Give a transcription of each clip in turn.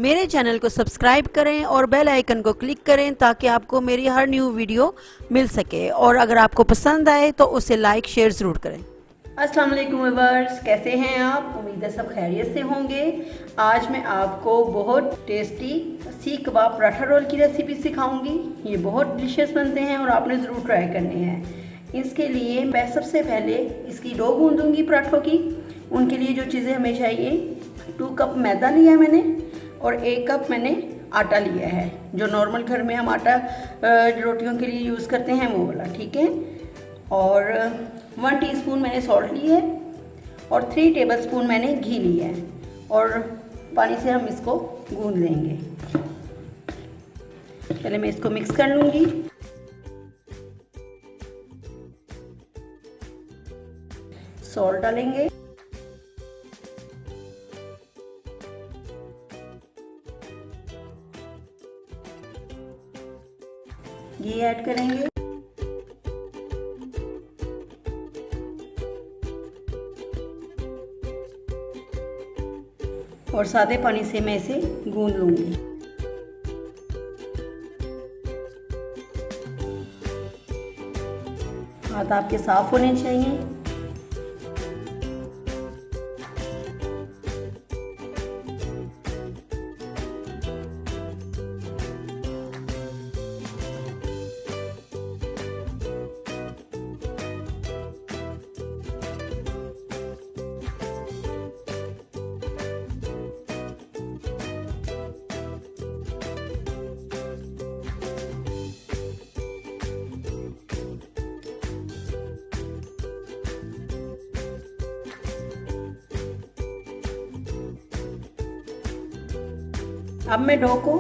मेरे चैनल को सब्सक्राइब करें और बेल आइकन को क्लिक करें ताकि आपको मेरी हर न्यू वीडियो मिल सके, और अगर आपको पसंद आए तो उसे लाइक शेयर ज़रूर करें। अस्सलाम वालेकुम व्यूअर्स, कैसे हैं आप? उम्मीद है सब खैरियत से होंगे। आज मैं आपको बहुत टेस्टी सीख कबाब पराठा रोल की रेसिपी सिखाऊंगी। ये बहुत डिलीशियस बनते हैं और आपने ज़रूर ट्राई करने हैं। इसके लिए मैं सबसे पहले इसकी डो गूंदूंगी पराठों की। उनके लिए जो चीज़ें हमें चाहिए, 2 कप मैदा लिया मैंने और 1 कप मैंने आटा लिया है, जो नॉर्मल घर में हम आटा रोटियों के लिए यूज़ करते हैं वो वाला, ठीक है। और 1 टीस्पून मैंने सॉल्ट ली है और 3 टेबलस्पून मैंने घी लिया है, और पानी से हम इसको गूंद लेंगे। पहले मैं इसको मिक्स कर लूँगी। सॉल्ट डालेंगे, घी ऐड करेंगे, और सादे पानी से मैं इसे गूंद लूंगी। हाथ आपके साफ होने चाहिए। अब मैं डो को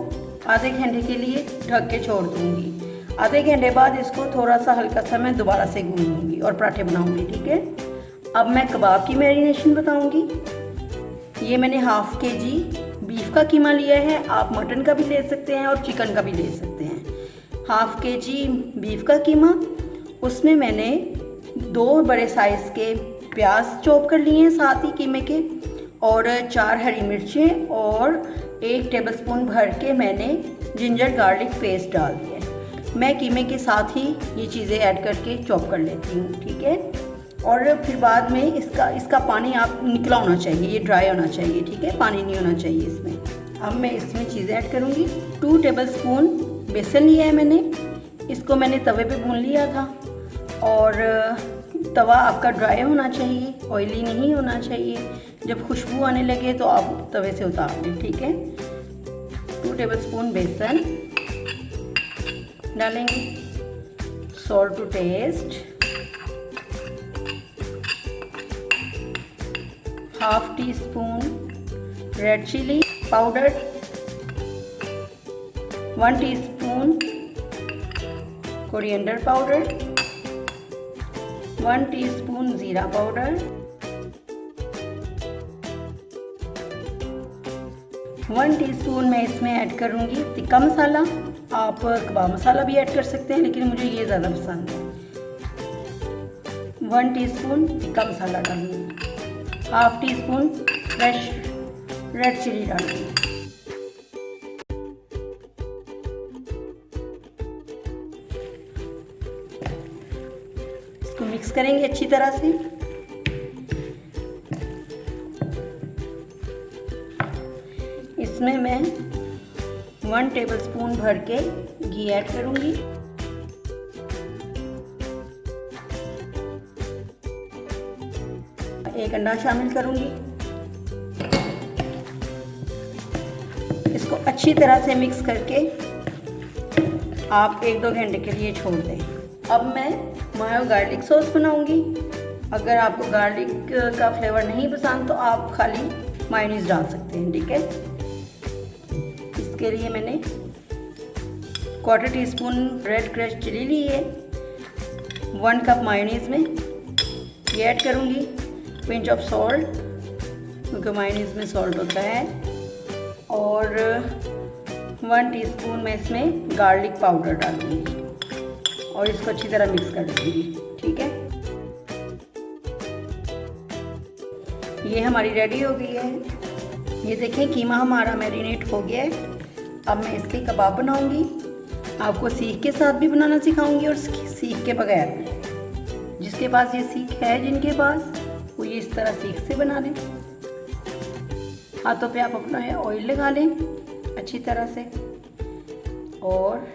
आधे घंटे के लिए ढक के छोड़ दूंगी। आधे घंटे बाद इसको थोड़ा सा हल्का सा मैं दोबारा से गूंदूंगी और पराठे बनाऊंगी, ठीक है। अब मैं कबाब की मैरिनेशन बताऊंगी। ये मैंने हाफ केजी बीफ का कीमा लिया है। आप मटन का भी ले सकते हैं और चिकन का भी ले सकते हैं। हाफ केजी बीफ का कीमा, उसमें मैंने 2 बड़े साइज़ के प्याज चॉप कर लिए हैं साथ ही कीमे के, और 4 हरी मिर्चें, और 1 टेबलस्पून भर के मैंने जिंजर गार्लिक पेस्ट डाल दिया। मैं कीमे के साथ ही ये चीज़ें ऐड करके चॉप कर लेती हूँ, ठीक है। और फिर बाद में इसका पानी आप निकला होना चाहिए, ये ड्राई होना चाहिए, ठीक है, पानी नहीं होना चाहिए इसमें। अब मैं इसमें चीज़ें ऐड करूँगी। 2 टेबलस्पून बेसन लिया है मैंने, इसको मैंने तवे पे भून लिया था। और तवा आपका ड्राई होना चाहिए, ऑयली नहीं होना चाहिए। जब खुशबू आने लगे तो आप तवे से उतार लें, ठीक है। 2 टेबलस्पून बेसन डालेंगे, salt to taste, half teaspoon red chilli powder, 1 teaspoon coriander powder, 1 teaspoon ज़ीरा पाउडर, 1 टीस्पून मैं इसमें ऐड करूँगी टिक्का मसाला। आप कबाब मसाला भी ऐड कर सकते हैं, लेकिन मुझे ये ज़्यादा पसंद है। 1 टीस्पून टिक्का मसाला डालूँगी, half teaspoon fresh red chilli डालूँगी। इसको मिक्स करेंगे अच्छी तरह से। इसमें मैं 1 टेबलस्पून भर के घी ऐड करूंगी, एक अंडा शामिल करूंगी। इसको अच्छी तरह से मिक्स करके आप 1-2 घंटे के लिए छोड़ दें। अब मैं मायो गार्लिक सॉस बनाऊंगी। अगर आपको गार्लिक का फ्लेवर नहीं पसंद तो आप खाली मायोनीज डाल सकते हैं, ठीक है। इसके लिए मैंने 1/4 टीस्पून रेड क्रश चिली ली है। 1 कप मायोनीज में ये ऐड करूँगी, पिंच ऑफ सॉल्ट, क्योंकि मायोनीज में सॉल्ट होता है, और 1 टीस्पून मैं इसमें गार्लिक पाउडर डालूँगी और इसको अच्छी तरह मिक्स कर दूँगी, ठीक है। ये हमारी रेडी हो गई है। ये देखें कीमा हमारा मैरिनेट हो गया है। अब मैं इसके कबाब बनाऊंगी। आपको सीख के साथ भी बनाना सिखाऊंगी और सीख के बगैर भी। जिसके पास ये सीख है, जिनके पास, वो ये इस तरह सीख से बना लें। हाथों पे आप अपना ऑयल लगा लें अच्छी तरह से और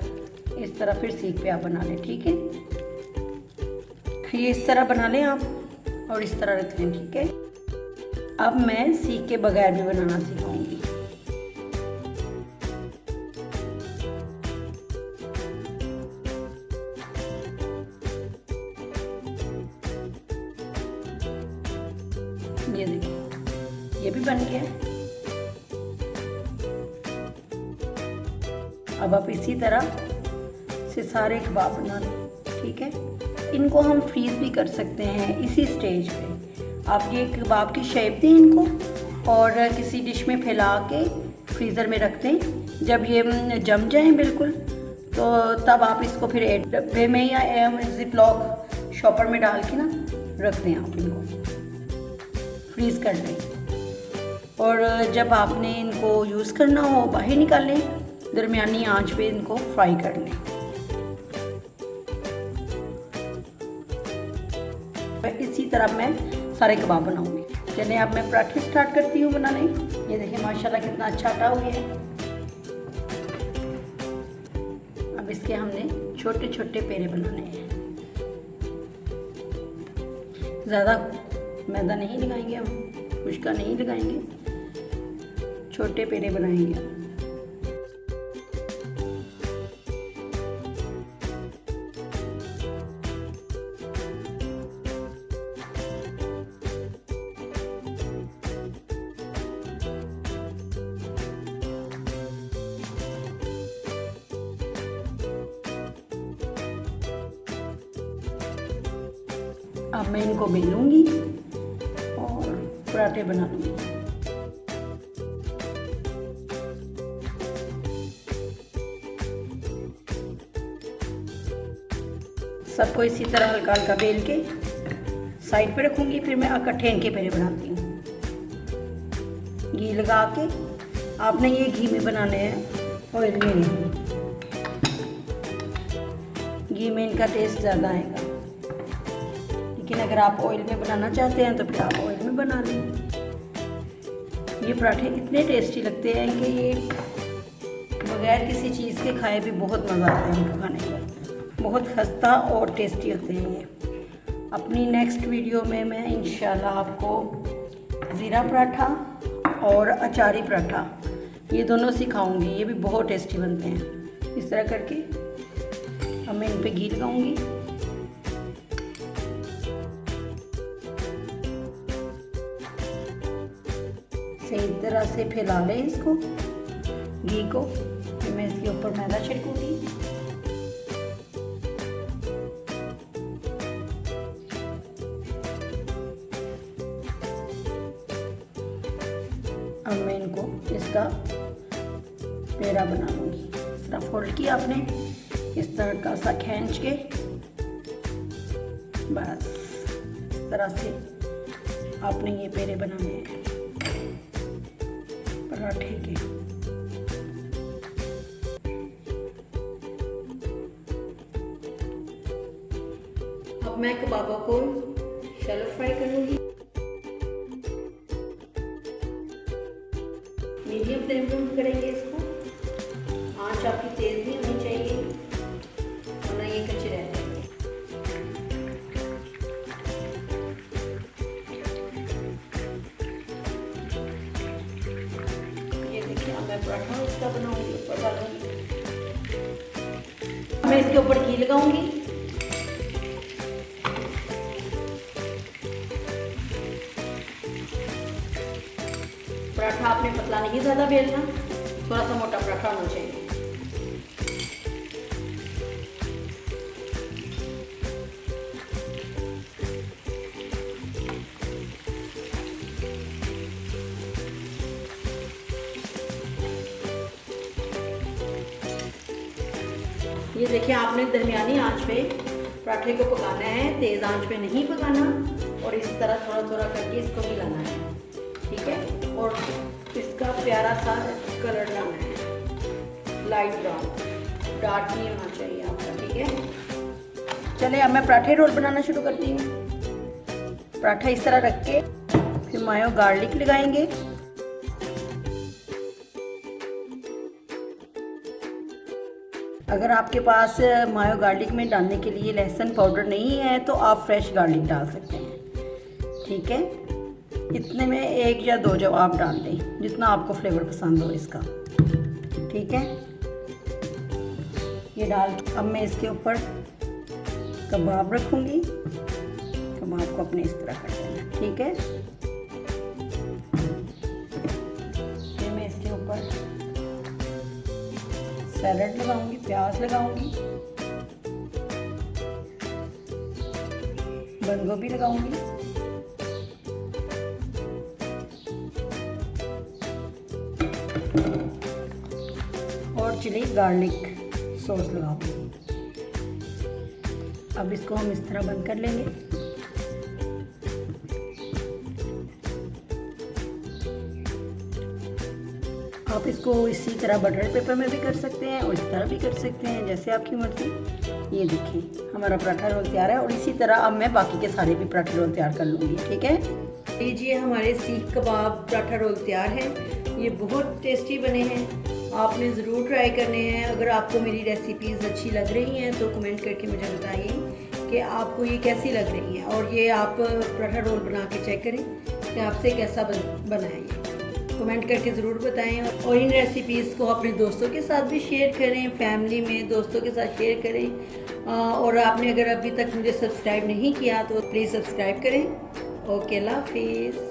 इस तरह फिर सीख पे आप बना लें। ठीक है, ये इस तरह बना लें आप और इस तरह रख लें। ठीक है, अब मैं सीख के बगैर भी बनाना सिखाऊंगी। ये देखिए, ये भी बन गया। अब आप इसी तरह से सारे कबाब बना लें। ठीक है, इनको हम फ्रीज भी कर सकते हैं इसी स्टेज पे। आप ये कबाब की शेप दें इनको और किसी डिश में फैला के फ्रीज़र में रख दें। जब ये जम जाएं बिल्कुल, तो तब आप इसको फिर एक डब्बे में या जिपलॉक शॉपर में डाल के ना रख दें। आप इनको फ्रीज़ कर लें और जब आपने इनको यूज़ करना हो बाहर निकाल लें। दरमियानी आंच पे इनको फ्राई कर लें। इसी तरह मैं सारे कबाब बनाऊंगी। चलिए अब मैं पराठे स्टार्ट करती हूँ बनाने। ये देखिए माशाल्लाह कितना अच्छा आटा हो गया है। अब इसके हमने छोटे छोटे पेड़े बनाने हैं। ज़्यादा मैदा नहीं लगाएंगे, हम खुश्का नहीं लगाएंगे, छोटे पेड़े बनाएंगे। अब मैं इनको बेलूंगी और पराठे बना लूँगी। सबको इसी तरह हल्का हल्का बेल के साइड पे रखूँगी। फिर मैं इकट्ठे इनके पेड़े बनाती हूँ। घी लगा के आपने ये घी में बनाने हैं, ऑयल में नहीं। घी में इनका टेस्ट ज़्यादा आएगा, लेकिन अगर आप ऑयल में बनाना चाहते हैं तो फिर आप ऑयल में बना लें। ये पराठे इतने टेस्टी लगते हैं कि ये बगैर किसी चीज़ के खाए भी बहुत मज़ा आता है इनको खाने का। बहुत खस्ता और टेस्टी होते हैं ये। अपनी नेक्स्ट वीडियो में मैं इंशाल्लाह आपको ज़ीरा पराठा और अचारी पराठा ये दोनों सिखाऊंगी। ये भी बहुत टेस्टी बनते हैं। इस तरह करके अब मैं इन पे घी लगाऊंगी। सही तरह से फैला लें इसको, घी को। फिर मैं इसके ऊपर मैदा छिड़कूंगी। अब मैं इनको इसका पेड़ा बना लूँगी। इस तरह फोल्ड किया आपने, इस तरह का सा खींच के, बस इस तरह से आपने ये पेड़े बनाने हैं पराठे के। अब मैं कबाबों को शैलो फ्राई करूँगी। मीडियम फ्लेम पे करेंगे इसको। आंच आपकी तेज नहीं होनी चाहिए वरना ये कच्चे रह जाएंगे। ये देखिए अब मैं पराठा इसका बनाऊंगी, ऊपर डालूंगी। मैं इसके ऊपर घी लगाऊंगी। पराठा आपने पतला नहीं ज़्यादा बेलना, थोड़ा सा मोटा पराठा होना चाहिए। ये देखिए आपने दरमियानी आंच पे पराठे को पकाना है, तेज़ आंच पे नहीं पकाना। और इस तरह थोड़ा थोड़ा करके इसको मिलाना है, ठीक है। और इसका थोड़ा प्यारा सा कलर लाना है, लाइट ब्राउन, डार्क नहीं होना चाहिए आपका, ठीक है। चलिए अब मैं पराठे रोल बनाना शुरू करती हूँ। पराठा इस तरह रख के फिर मायो गार्लिक लगाएंगे। अगर आपके पास मायो गार्लिक में डालने के लिए लहसुन पाउडर नहीं है तो आप फ्रेश गार्लिक डाल सकते हैं, ठीक है। इतने में 1 या 2 जब आप डाल दें, जितना आपको फ्लेवर पसंद हो इसका, ठीक है। ये डाल, अब मैं इसके ऊपर कबाब रखूँगी। कबाब को अपने इस तरह कर देना, ठीक है। फिर मैं इसके ऊपर सैलड लगाऊंगी, प्याज लगाऊंगी, बंद गोभी लगाऊंगी, और चिली गार्लिक सॉस लगाऊंगी। अब इसको हम इस तरह बंद कर लेंगे। आप इसको इसी तरह बटर पेपर में भी कर सकते हैं और इस तरह भी कर सकते हैं, जैसे आपकी मर्जी। ये देखिए हमारा पराठा रोल तैयार है, और इसी तरह अब मैं बाकी के सारे भी पराठा रोल तैयार कर लूँगी, ठीक है। लीजिए हमारे सीख कबाब पराठा रोल तैयार है। ये बहुत टेस्टी बने हैं, आपने ज़रूर ट्राई करने हैं। अगर आपको मेरी रेसिपीज़ अच्छी लग रही हैं तो कमेंट करके मुझे बताइए कि आपको ये कैसी लग रही हैं, और ये आप पराठा रोल बना के चेक करें कि आपसे कैसा बना है। ये कमेंट करके ज़रूर बताएं, और इन रेसिपीज़ को अपने दोस्तों के साथ भी शेयर करें, फैमिली में दोस्तों के साथ शेयर करें। और आपने अगर अभी तक मुझे सब्सक्राइब नहीं किया तो प्लीज़ सब्सक्राइब करें। ओके, अल्लाह हाफिज़।